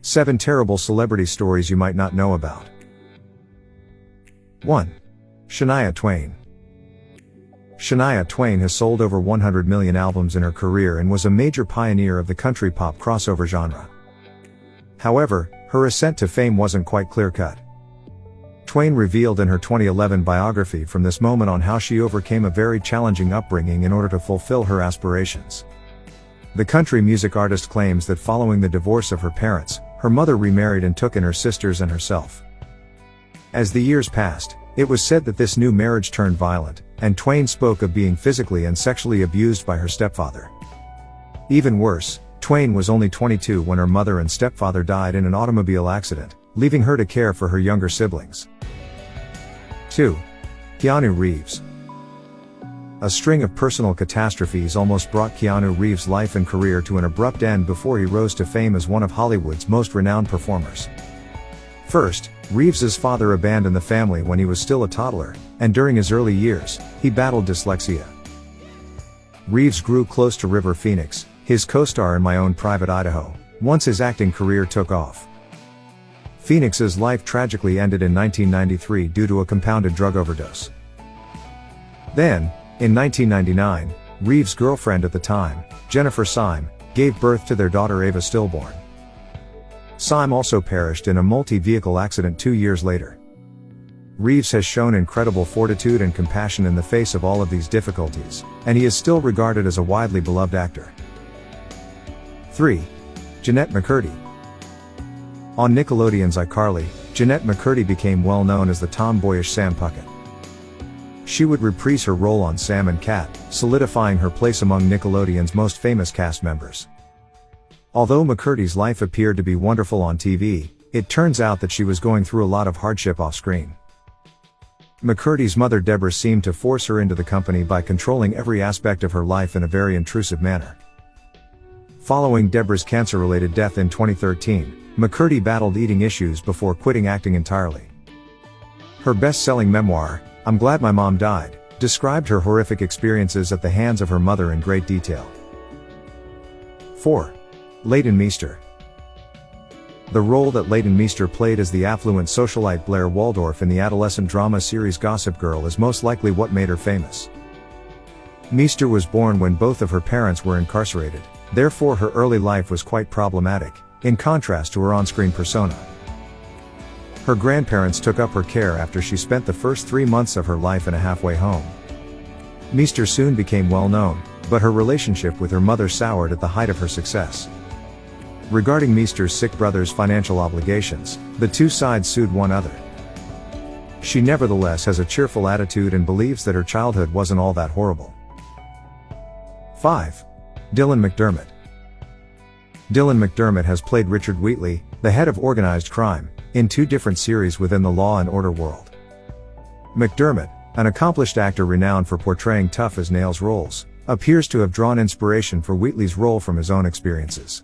7 terrible celebrity stories you might not know about. 1. Shania Twain. Shania Twain has sold over 100 million albums in her career and was a major pioneer of the country pop crossover genre. However, her ascent to fame wasn't quite clear-cut. Twain revealed in her 2011 biography from this moment on how she overcame a very challenging upbringing in order to fulfill her aspirations. The country music artist claims that following the divorce of her parents, her mother remarried and took in her sisters and herself. As the years passed, it was said that this new marriage turned violent, and Twain spoke of being physically and sexually abused by her stepfather. Even worse, Twain was only 22 when her mother and stepfather died in an automobile accident, leaving her to care for her younger siblings. 2. Keanu Reeves. A string of personal catastrophes almost brought Keanu Reeves' life and career to an abrupt end before he rose to fame as one of Hollywood's most renowned performers. First, Reeves's father abandoned the family when he was still a toddler, and during his early years, he battled dyslexia. Reeves grew close to River Phoenix, his co-star in My Own Private Idaho, once his acting career took off. Phoenix's life tragically ended in 1993 due to a compounded drug overdose. Then, in 1999, Reeves' girlfriend at the time, Jennifer Syme, gave birth to their daughter Ava stillborn. Syme also perished in a multi-vehicle accident 2 years later. Reeves has shown incredible fortitude and compassion in the face of all of these difficulties, and he is still regarded as a widely beloved actor. 3. Jennette McCurdy. On Nickelodeon's iCarly, Jennette McCurdy became well known as the tomboyish Sam Puckett. She would reprise her role on Sam and Cat, solidifying her place among Nickelodeon's most famous cast members. Although McCurdy's life appeared to be wonderful on TV, it turns out that she was going through a lot of hardship off-screen. McCurdy's mother Deborah seemed to force her into the company by controlling every aspect of her life in a very intrusive manner. Following Deborah's cancer-related death in 2013, McCurdy battled eating issues before quitting acting entirely. Her best-selling memoir, I'm Glad My Mom Died, described her horrific experiences at the hands of her mother in great detail. 4. Leighton Meester. The role that Leighton Meester played as the affluent socialite Blair Waldorf in the adolescent drama series Gossip Girl is most likely what made her famous. Meester was born when both of her parents were incarcerated, therefore her early life was quite problematic, in contrast to her on-screen persona. Her grandparents took up her care after she spent the first 3 months of her life in a halfway home. Meester soon became well known, but her relationship with her mother soured at the height of her success. Regarding Meester's sick brother's financial obligations, the two sides sued one another. She nevertheless has a cheerful attitude and believes that her childhood wasn't all that horrible. 5. Dylan McDermott. Dylan McDermott has played Richard Wheatley, the head of organized crime, in 2 different series within the Law and Order world. McDermott, an accomplished actor renowned for portraying tough-as-nails roles, appears to have drawn inspiration for Wheatley's role from his own experiences.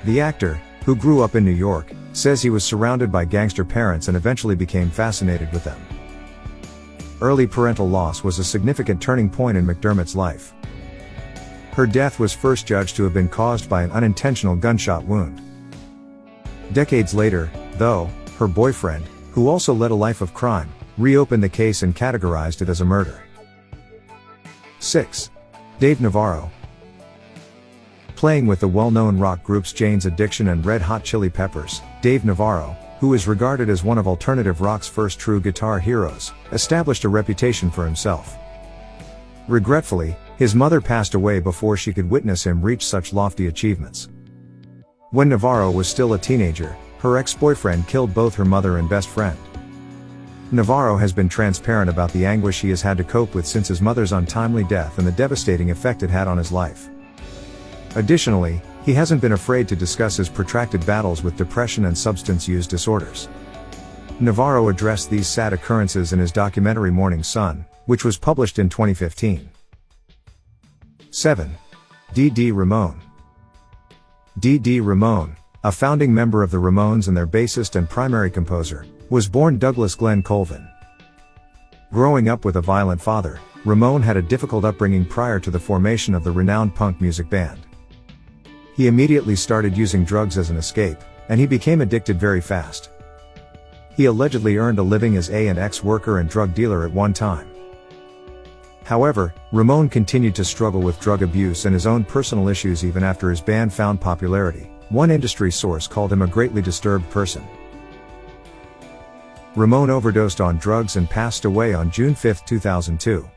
The actor, who grew up in New York, says he was surrounded by gangster parents and eventually became fascinated with them. Early parental loss was a significant turning point in McDermott's life. Her death was first judged to have been caused by an unintentional gunshot wound. Decades later, though, her boyfriend, who also led a life of crime, reopened the case and categorized it as a murder. 6. Dave Navarro. Playing with the well-known rock groups Jane's Addiction and Red Hot Chili Peppers, Dave Navarro, who is regarded as one of alternative rock's first true guitar heroes, established a reputation for himself. Regretfully, his mother passed away before she could witness him reach such lofty achievements. When Navarro was still a teenager, her ex-boyfriend killed both her mother and best friend. Navarro has been transparent about the anguish he has had to cope with since his mother's untimely death and the devastating effect it had on his life. Additionally, he hasn't been afraid to discuss his protracted battles with depression and substance use disorders. Navarro addressed these sad occurrences in his documentary Morning Sun, which was published in 2015. 7. Dee Dee Ramone. Dee Dee Ramone, a founding member of the Ramones and their bassist and primary composer, was born Douglas Glenn Colvin. Growing up with a violent father, Ramone had a difficult upbringing prior to the formation of the renowned punk music band. He immediately started using drugs as an escape, and he became addicted very fast. He allegedly earned a living as an ex-worker and drug dealer at one time. However, Ramon continued to struggle with drug abuse and his own personal issues even after his band found popularity. One industry source called him a greatly disturbed person. Ramon overdosed on drugs and passed away on June 5, 2002.